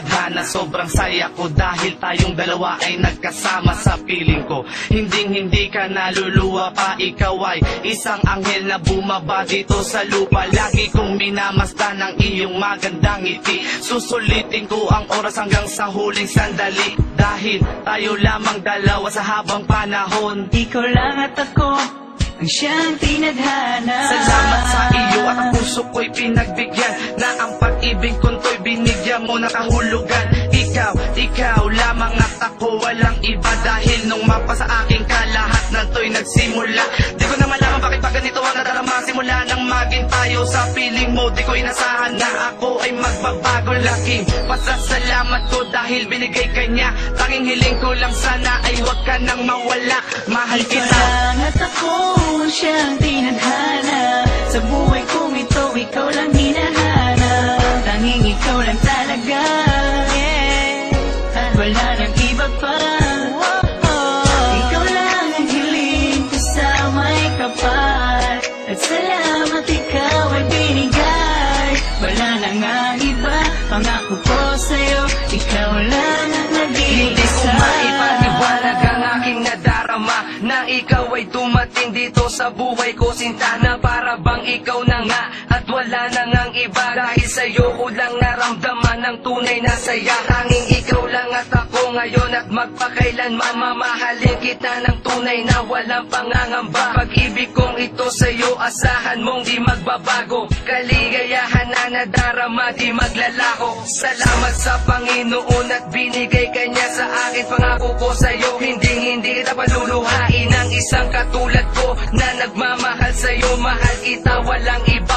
tinadhana. Sobrang saya ko dahil tayong dalawa ay nagkasama sa piling ko. Hindi ka naluluwa pa, ikaw ay isang anghel na bumaba dito sa lupa. Lagi kong minamasdan ang iyong magandang ngiti. Susulitin ko ang oras hanggang sa huling sandali, dahil tayo lamang dalawa sa habang panahon. Ikaw lang at ako ang siyang tinadhana. Salamat sa iyo at ang puso ko'y pinagbigyan, na ang pag-ibig ko'y binigyan mo na kahulugan. Ikaw lamang at ako, walang iba, dahil nung mapasa akin ka, lahat ng to'y nagsimula. Di ko na malaman bakit pa ganito ang nadarama. Simula nang maging tayo sa piling mo, di ko inasahan na ako ay magbabago. Laking pasasalamat ko dahil binigay ka niya. Tanging hiling ko lang sana ay wag ka nang mawala. Mahal Ikaw kita. lang at ako ang siyang tinadhana. Sa buhay kong ito, ikaw lang hinahanap. Tanging ikaw lang talaga, at wala nang iba pa. Ikaw lang ang hiling ko sa may kapal, at salamat ikaw ay binigay. Wala na nga iba, pangako ko sa'yo, ikaw lang ang nag-iisa. Hindi ko maipaliwanag ang aking nadarama, na ikaw ay dumating dito sa buhay ko, sinta, na para bang ikaw na nga at wala na ngang iba. Dahil sa'yo ko lang naramdaman ng tunay na saya. Tanging ikaw lang at ako ngayon at magpakailanman. Mamahalin kita ng tunay na walang pangangamba. Pag-ibig kong ito sa'yo, asahan mong di magbabago. Kaligayahan na nadarama, di maglalako. Salamat sa Panginoon at binigay ka niya sa akin. Pangako ko sa'yo, hindi kita paluluhain. Ang isang katulad ko na nagmamahal sa'yo, mahal kita, walang iba.